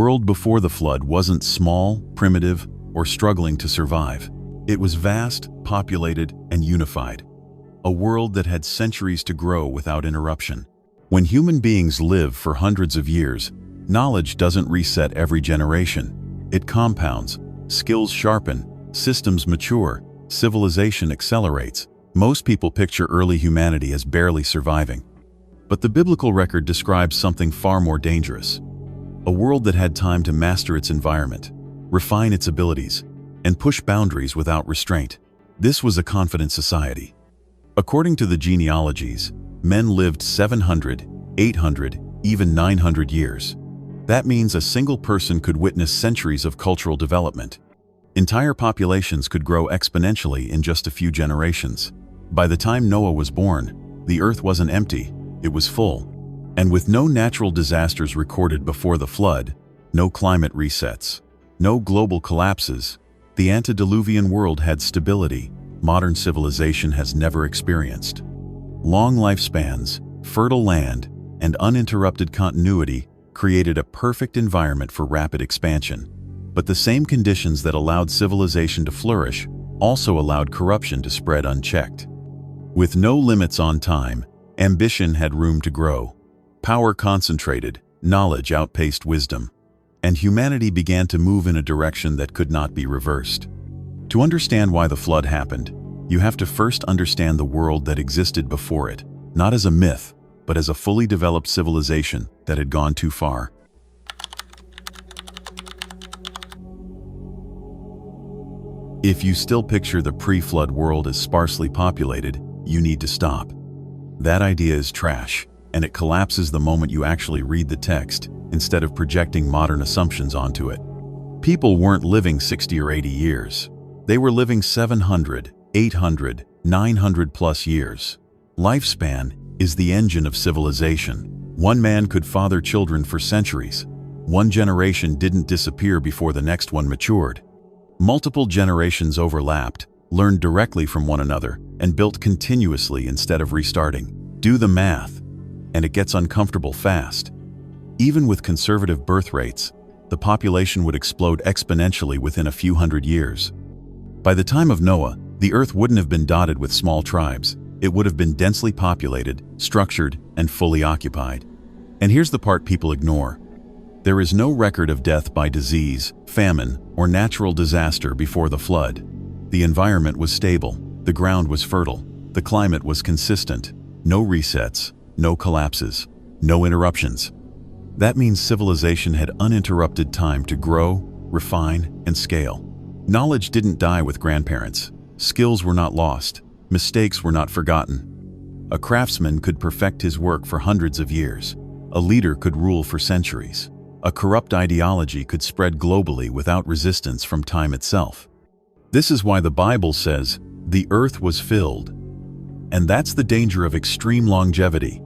world before the flood wasn't small, primitive, or struggling to survive. It was vast, populated, and unified. A world that had centuries to grow without interruption. When human beings live for hundreds of years, knowledge doesn't reset every generation. It compounds, skills sharpen, systems mature, civilization accelerates. Most people picture early humanity as barely surviving. But the biblical record describes something far more dangerous. A world that had time to master its environment, refine its abilities, and push boundaries without restraint. This was a confident society. According to the genealogies, men lived 700, 800, even 900 years. That means a single person could witness centuries of cultural development. Entire populations could grow exponentially in just a few generations. By the time Noah was born, the earth wasn't empty, it was full. And with no natural disasters recorded before the flood, no climate resets, no global collapses, the antediluvian world had stability modern civilization has never experienced. Long lifespans, fertile land, and uninterrupted continuity created a perfect environment for rapid expansion. But the same conditions that allowed civilization to flourish also allowed corruption to spread unchecked. With no limits on time, ambition had room to grow. Power concentrated, knowledge outpaced wisdom, and humanity began to move in a direction that could not be reversed. To understand why the flood happened, you have to first understand the world that existed before it, not as a myth, but as a fully developed civilization that had gone too far. If you still picture the pre-flood world as sparsely populated, you need to stop. That idea is trash, and it collapses the moment you actually read the text, instead of projecting modern assumptions onto it. People weren't living 60 or 80 years. They were living 700, 800, 900 plus years. Lifespan is the engine of civilization. One man could father children for centuries. One generation didn't disappear before the next one matured. Multiple generations overlapped, learned directly from one another, and built continuously instead of restarting. Do the math, and it gets uncomfortable fast. Even with conservative birth rates, the population would explode exponentially within a few hundred years. By the time of Noah, the earth wouldn't have been dotted with small tribes. It would have been densely populated, structured, and fully occupied. And here's the part people ignore. There is no record of death by disease, famine, or natural disaster before the flood. The environment was stable, the ground was fertile, the climate was consistent. No resets, no collapses, no interruptions. That means civilization had uninterrupted time to grow, refine, and scale. Knowledge didn't die with grandparents. Skills were not lost. Mistakes were not forgotten. A craftsman could perfect his work for hundreds of years. A leader could rule for centuries. A corrupt ideology could spread globally without resistance from time itself. This is why the Bible says, "The earth was filled." And that's the danger of extreme longevity.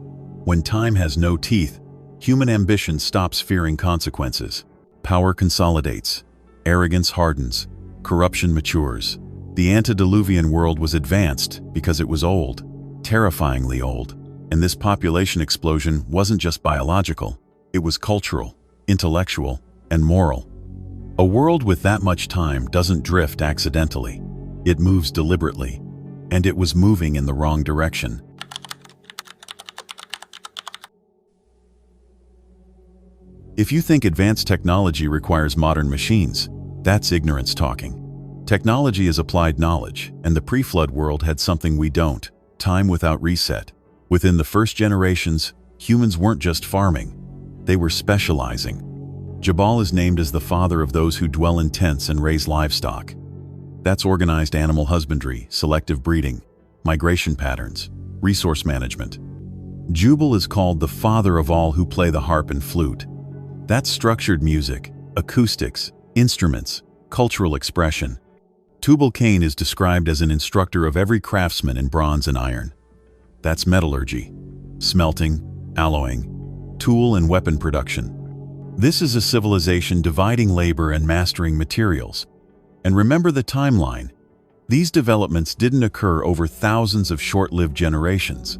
When time has no teeth, human ambition stops fearing consequences. Power consolidates. Arrogance hardens. Corruption matures. The antediluvian world was advanced because it was old, terrifyingly old. And this population explosion wasn't just biological. It was cultural, intellectual, and moral. A world with that much time doesn't drift accidentally. It moves deliberately. And it was moving in the wrong direction. If you think advanced technology requires modern machines, that's ignorance talking. Technology is applied knowledge, and the pre-flood world had something we don't: time without reset. Within the first generations, humans weren't just farming, they were specializing. Jabal is named as the father of those who dwell in tents and raise livestock. That's organized animal husbandry, selective breeding, migration patterns, resource management. Jubal is called the father of all who play the harp and flute. That's structured music, acoustics, instruments, cultural expression. Tubal-Cain is described as an instructor of every craftsman in bronze and iron. That's metallurgy, smelting, alloying, tool and weapon production. This is a civilization dividing labor and mastering materials. And remember the timeline. These developments didn't occur over thousands of short-lived generations.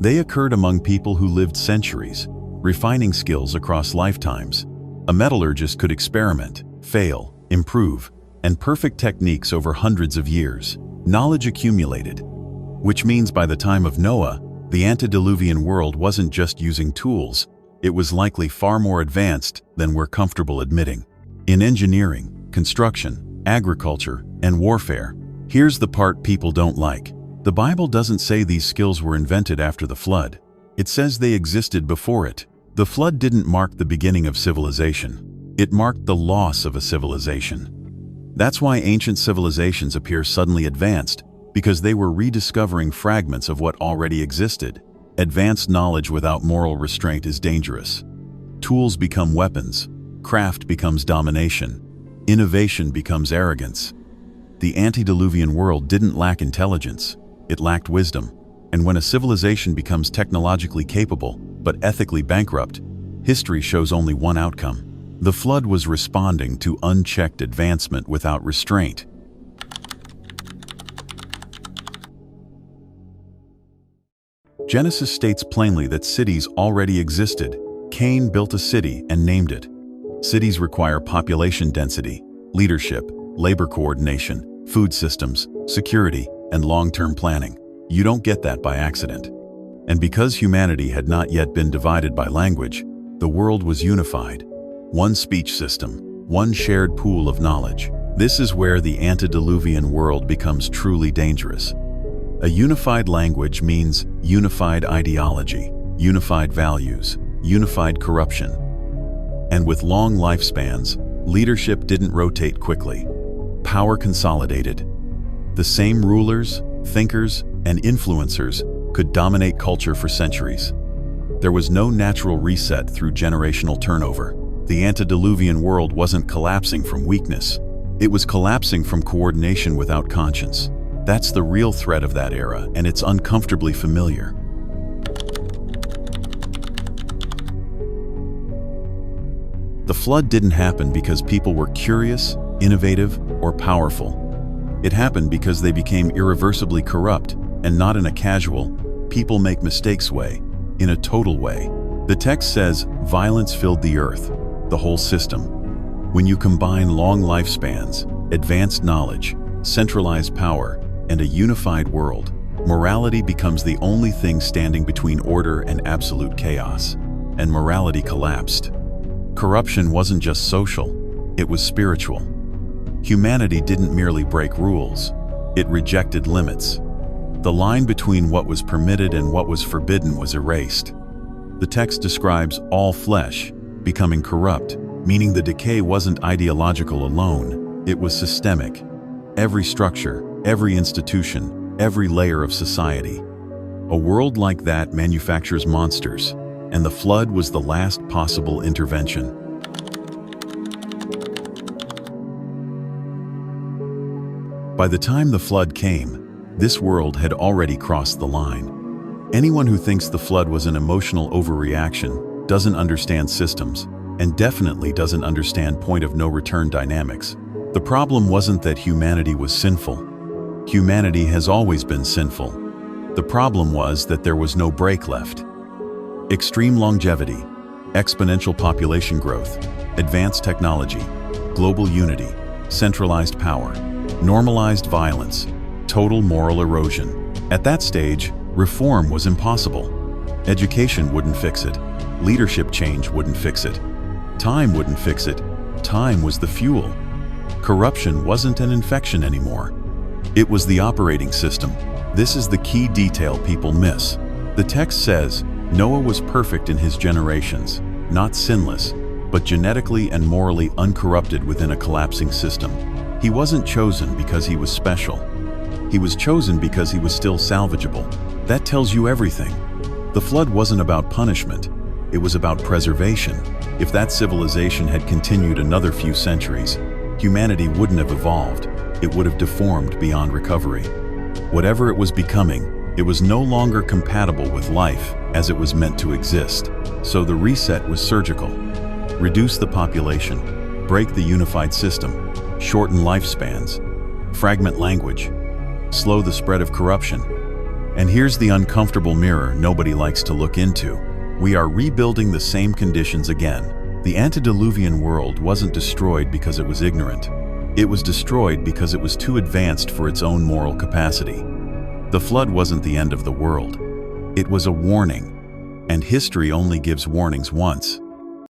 They occurred among people who lived centuries, refining skills across lifetimes. A metallurgist could experiment, fail, improve, and perfect techniques over hundreds of years. Knowledge accumulated, which means by the time of Noah, the antediluvian world wasn't just using tools, it was likely far more advanced than we're comfortable admitting. In engineering, construction, agriculture, and warfare, here's the part people don't like. The Bible doesn't say these skills were invented after the flood. It says they existed before it. The flood didn't mark the beginning of civilization. It marked the loss of a civilization. That's why ancient civilizations appear suddenly advanced, because they were rediscovering fragments of what already existed. Advanced knowledge without moral restraint is dangerous. Tools become weapons. Craft becomes domination. Innovation becomes arrogance. The antediluvian world didn't lack intelligence. It lacked wisdom. And when a civilization becomes technologically capable, but ethically bankrupt, history shows only one outcome. The flood was responding to unchecked advancement without restraint. Genesis states plainly that cities already existed. Cain built a city and named it. Cities require population density, leadership, labor coordination, food systems, security, and long-term planning. You don't get that by accident. And because humanity had not yet been divided by language, the world was unified. One speech system, one shared pool of knowledge. This is where the antediluvian world becomes truly dangerous. A unified language means unified ideology, unified values, unified corruption. And with long lifespans, leadership didn't rotate quickly. Power consolidated. The same rulers, thinkers, and influencers could dominate culture for centuries. There was no natural reset through generational turnover. The antediluvian world wasn't collapsing from weakness. It was collapsing from coordination without conscience. That's the real threat of that era, and it's uncomfortably familiar. The flood didn't happen because people were curious, innovative, or powerful. It happened because they became irreversibly corrupt, and not in a casual, people make mistakes way, in a total way. The text says, violence filled the earth, the whole system. When you combine long lifespans, advanced knowledge, centralized power, and a unified world, morality becomes the only thing standing between order and absolute chaos. And morality collapsed. Corruption wasn't just social, it was spiritual. Humanity didn't merely break rules, it rejected limits. The line between what was permitted and what was forbidden was erased. The text describes all flesh becoming corrupt, meaning the decay wasn't ideological alone, it was systemic. Every structure, every institution, every layer of society. A world like that manufactures monsters, and the flood was the last possible intervention. By the time the flood came, this world had already crossed the line. Anyone who thinks the flood was an emotional overreaction doesn't understand systems, and definitely doesn't understand point-of-no-return dynamics. The problem wasn't that humanity was sinful. Humanity has always been sinful. The problem was that there was no break left. Extreme longevity, exponential population growth, advanced technology, global unity, centralized power, normalized violence, total moral erosion. At that stage, reform was impossible. Education wouldn't fix it. Leadership change wouldn't fix it. Time wouldn't fix it. Time was the fuel. Corruption wasn't an infection anymore. It was the operating system. This is the key detail people miss. The text says, Noah was perfect in his generations, not sinless, but genetically and morally uncorrupted within a collapsing system. He wasn't chosen because he was special. He was chosen because he was still salvageable. That tells you everything. The flood wasn't about punishment. It was about preservation. If that civilization had continued another few centuries, humanity wouldn't have evolved. It would have deformed beyond recovery. Whatever it was becoming, it was no longer compatible with life as it was meant to exist. So the reset was surgical. Reduce the population, break the unified system, shorten lifespans, fragment language, slow the spread of corruption. And here's the uncomfortable mirror nobody likes to look into. We are rebuilding the same conditions again. The antediluvian world wasn't destroyed because it was ignorant. It was destroyed because it was too advanced for its own moral capacity. The flood wasn't the end of the world. It was a warning, and history only gives warnings once.